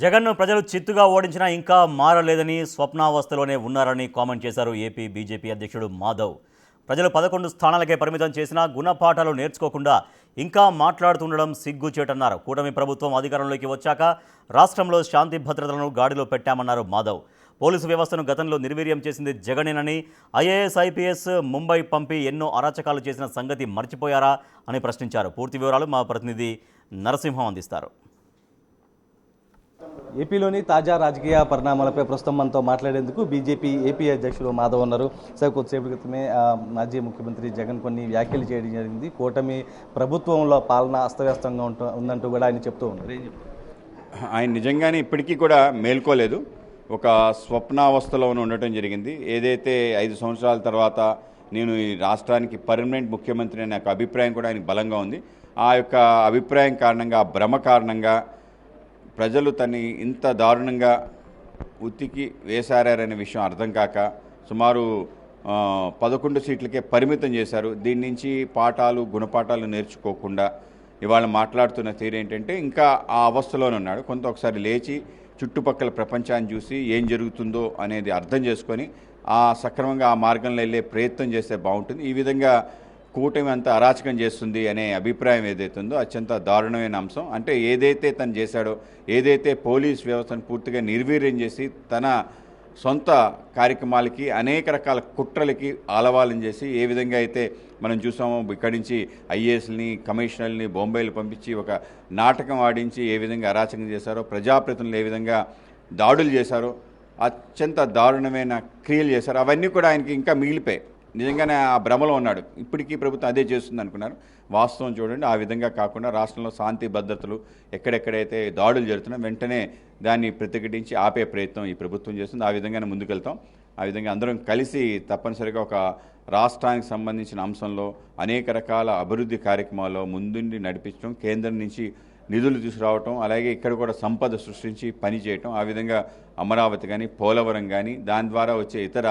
జగన్ను ప్రజలు చిత్తుగా ఓడించినా ఇంకా మారలేదని స్వప్నావస్థలోనే ఉన్నారని కామెంట్ చేశారు ఏపీ బీజేపీ అధ్యక్షుడు మాధవ్. ప్రజలు 11 స్థానాలకే పరిమితం చేసినా గుణపాఠాలు నేర్చుకోకుండా ఇంకా మాట్లాడుతుండడం సిగ్గుచేటన్నారు. కూటమి ప్రభుత్వం అధికారంలోకి వచ్చాక రాష్ట్రంలో శాంతి భద్రతలను గాడిలో పెట్టామన్నారు మాధవ్. పోలీసు వ్యవస్థను గతంలో నిర్వీర్యం చేసింది జగనేనని, ఐఏఎస్ ఐపీఎస్ ముంబై పంపి ఎన్నో అరాచకాలు చేసిన సంగతి మర్చిపోయారా అని ప్రశ్నించారు. పూర్తి వివరాలు మా ప్రతినిధి నరసింహం అందిస్తారు. ఏపీలోని తాజా రాజకీయ పరిణామాలపై ప్రస్తుతం మనతో మాట్లాడేందుకు బీజేపీ ఏపీ అధ్యక్షులు మాధవ్ ఉన్నారు. సార్, కొద్దిసేపటి క్రితమే మాజీ ముఖ్యమంత్రి జగన్ కొన్ని వ్యాఖ్యలు చేయడం జరిగింది. కూటమి ప్రభుత్వంలో పాలన అస్తవ్యస్తంగా ఉందంటూ కూడా ఆయన చెప్తూ ఉన్నారు. ఆయన నిజంగానే ఇప్పటికీ కూడా మేల్కోలేదు. ఒక స్వప్నావస్థలో ఉండటం జరిగింది. ఏదైతే 5 సంవత్సరాల తర్వాత నేను ఈ రాష్ట్రానికి పర్మనెంట్ ముఖ్యమంత్రి అనే అభిప్రాయం కూడా ఆయనకు బలంగా ఉంది. ఆ యొక్క అభిప్రాయం కారణంగా, ఆ భ్రమ కారణంగా ప్రజలు తన్ని ఇంత దారుణంగా ఉతికి వేశారనే విషయం అర్థం కాక సుమారు 11 సీట్లకే పరిమితం చేశారు. దీని నుంచి గుణపాఠాలు నేర్చుకోకుండా ఇవాళ మాట్లాడుతున్న తీరు ఏంటంటే ఇంకా ఆ అవస్థలోనే ఉన్నాడు. ఒకసారి లేచి చుట్టుపక్కల ప్రపంచాన్ని చూసి ఏం జరుగుతుందో అనేది అర్థం చేసుకొని సక్రమంగా ఆ మార్గంలో వెళ్ళే ప్రయత్నం చేస్తే బాగుంటుంది. ఈ విధంగా కూటమి అంతా అరాచకం చేస్తుంది అనే అభిప్రాయం ఏదైతుందో అత్యంత దారుణమైన అంశం. అంటే ఏదైతే తను చేశాడో, ఏదైతే పోలీస్ వ్యవస్థను పూర్తిగా నిర్వీర్యం చేసి తన సొంత కార్యక్రమాలకి అనేక రకాల కుట్రలకి ఆలవాలం చేసి ఏ విధంగా అయితే మనం చూసామో, ఇక్కడి నుంచి ఐఏఎస్ని కమిషనర్ని బొంబాయిలు పంపించి ఒక నాటకం ఆడించి ఏ విధంగా అరాచకం చేశారో, ప్రజాప్రతినిధులు ఏ విధంగా దాడులు చేశారో, అత్యంత దారుణమైన క్రియలు చేశారు. అవన్నీ కూడా ఆయనకి ఇంకా మిగిలిపోయాయి. నిజంగానే ఆ భ్రమలో ఉన్నాడు. ఇప్పటికీ ప్రభుత్వం అదే చేస్తుంది అనుకున్నారు. వాస్తవం చూడండి, ఆ విధంగా కాకుండా రాష్ట్రంలో శాంతి భద్రతలు ఎక్కడెక్కడైతే దాడులు జరుగుతున్నాయో వెంటనే దాన్ని ప్రతిఘటించి ఆపే ప్రయత్నం ఈ ప్రభుత్వం చేస్తుంది. ఆ విధంగానే ముందుకెళ్తాం. ఆ విధంగా అందరం కలిసి తప్పనిసరిగా ఒక రాష్ట్రానికి సంబంధించిన అంశంలో అనేక రకాల అభివృద్ధి కార్యక్రమాల్లో ముందుండి నడిపించడం, కేంద్రం నుంచి నిధులు తీసుకురావటం, అలాగే ఇక్కడ కూడా సంపద సృష్టించి పని చేయటం, ఆ విధంగా అమరావతి కానీ, పోలవరం కానీ, దాని ద్వారా వచ్చే ఇతర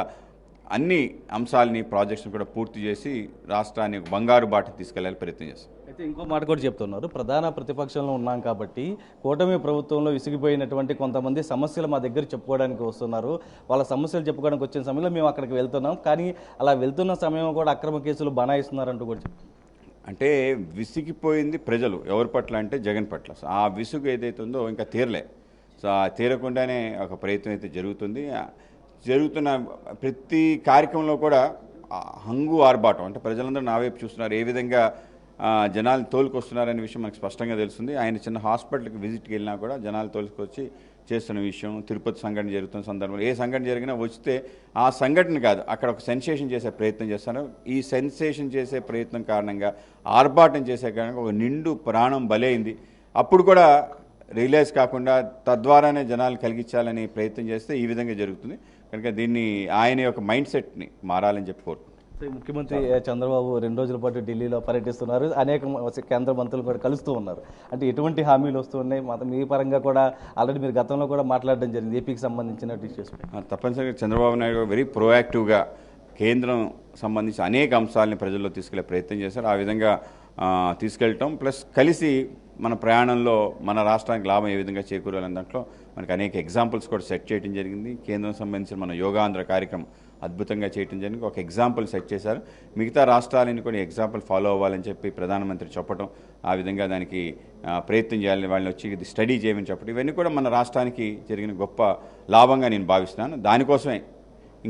అన్ని అంశాలని, ప్రాజెక్ట్స్ని కూడా పూర్తి చేసి రాష్ట్రాన్ని బంగారు బాట తీసుకెళ్లాలని ప్రయత్నం చేస్తాం. అయితే ఇంకో మాట కూడా చెప్తున్నారు, ప్రధాన ప్రతిపక్షంలో ఉన్నాం కాబట్టి కూటమి ప్రభుత్వంలో విసిగిపోయినటువంటి కొంతమంది సమస్యలు మా దగ్గర చెప్పుకోవడానికి వస్తున్నారు. వాళ్ళ సమస్యలు చెప్పుకోవడానికి వచ్చిన సమయంలో మేము అక్కడికి వెళ్తున్నాం, కానీ అలా వెళ్తున్న సమయంలో కూడా అక్రమ కేసులు బనాయిస్తున్నారంటూ కూడా చెప్తున్నారు. అంటే విసిగిపోయింది ప్రజలు ఎవరి పట్ల అంటే జగన్ పట్ల. ఆ విసుగు ఏదైతే ఉందో ఇంకా తీరలే. సో ఆ తీరకుండానే ఒక ప్రయత్నం అయితే జరుగుతున్న ప్రతి కార్యక్రమంలో కూడా హంగు ఆర్భాటం. అంటే ప్రజలందరూ నా వైపు చూస్తున్నారు, ఏ విధంగా జనాలు తోలుకొస్తున్నారనే విషయం మనకు స్పష్టంగా తెలుస్తుంది. ఆయన చిన్న హాస్పిటల్కి విజిట్కి వెళ్ళినా కూడా జనాలు తోలుకొచ్చి చేస్తున్న విషయం, తిరుపతి సంఘటన జరుగుతున్న సందర్భంలో ఏ సంఘటన జరిగినా వస్తే ఆ సంఘటన కాదు, అక్కడ ఒక సెన్సేషన్ చేసే ప్రయత్నం చేస్తున్నారు. ఈ సెన్సేషన్ చేసే ప్రయత్నం కారణంగా, ఆర్భాటం చేసే కారణంగా ఒక నిండు ప్రాణం బలైంది. అప్పుడు కూడా రియలైజ్ కాకుండా తద్వారానే జనాలు కలిగించాలని ప్రయత్నం చేస్తే ఈ విధంగా జరుగుతుంది. కనుక దీన్ని ఆయన యొక్క మైండ్ సెట్ని మారాలని చెప్పి కోరుకుంటున్నాను. ముఖ్యమంత్రి చంద్రబాబు 2 రోజుల పాటు ఢిల్లీలో పర్యటిస్తున్నారు. అనేక కేంద్ర మంత్రులు కూడా కలుస్తూ ఉన్నారు. అంటే ఎటువంటి హామీలు వస్తున్నాయి? మీ పరంగా కూడా ఆల్రెడీ మీరు గతంలో కూడా మాట్లాడడం జరిగింది ఏపీకి సంబంధించిన ఇష్యూస్. తప్పనిసరిగా చంద్రబాబు నాయుడు వెరీ ప్రొయాక్టివ్గా కేంద్రం సంబంధించి అనేక అంశాలని ప్రజల్లో తీసుకెళ్లే ప్రయత్నం చేశారు. ఆ విధంగా తీసుకెళ్ళటం ప్లస్ కలిసి మన ప్రయాణంలో మన రాష్ట్రానికి లాభం ఏ విధంగా చేకూరాలనే దాంట్లో మనకు అనేక ఎగ్జాంపుల్స్ కూడా సెట్ చేయడం జరిగింది. కేంద్రం సంబంధించిన మన యోగాంధ్ర కార్యక్రమం అద్భుతంగా చేయడం జరిగింది. ఒక ఎగ్జాంపుల్ సెట్ చేశారు. మిగతా రాష్ట్రాలని కూడా ఎగ్జాంపుల్ ఫాలో అవ్వాలని చెప్పి ప్రధానమంత్రి చెప్పడం, ఆ విధంగా దానికి ప్రయత్నం చేయాలని వాళ్ళని వచ్చి ఇది స్టడీ చేయమని చెప్పడం, ఇవన్నీ కూడా మన రాష్ట్రానికి జరిగిన గొప్ప లాభంగా నేను భావిస్తున్నాను. దానికోసమే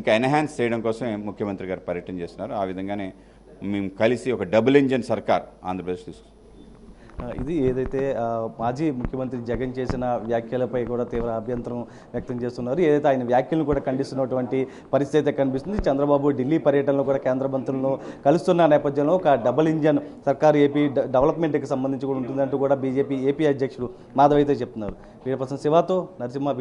ఇంకా ఎన్హాన్స్ చేయడం కోసమే ముఖ్యమంత్రి గారు పర్యటన చేస్తున్నారు. ఆ విధంగానే మేము కలిసి ఒక డబుల్ ఇంజన్ సర్కార్ ఆంధ్రప్రదేశ్ తీసుకున్నాం. ఇది ఏదైతే మాజీ ముఖ్యమంత్రి జగన్ చేసిన వ్యాఖ్యలపై కూడా తీవ్ర అభ్యంతరం వ్యక్తం చేస్తున్నారు. ఏదైతే ఆయన వ్యాఖ్యలను కూడా ఖండిస్తున్నటువంటి పరిస్థితి అయితే కనిపిస్తుంది. చంద్రబాబు ఢిల్లీ పర్యటనలో కూడా కేంద్ర మంత్రులను కలుస్తున్న నేపథ్యంలో ఒక డబుల్ ఇంజన్ సర్కార్ ఏపీ డెవలప్మెంట్కి సంబంధించి కూడా ఉంటుందంటూ కూడా బీజేపీ ఏపీ అధ్యక్షుడు మాధవ్ అయితే చెప్తున్నారు. వీరప్రసాద్ శివాతో నరసింహ.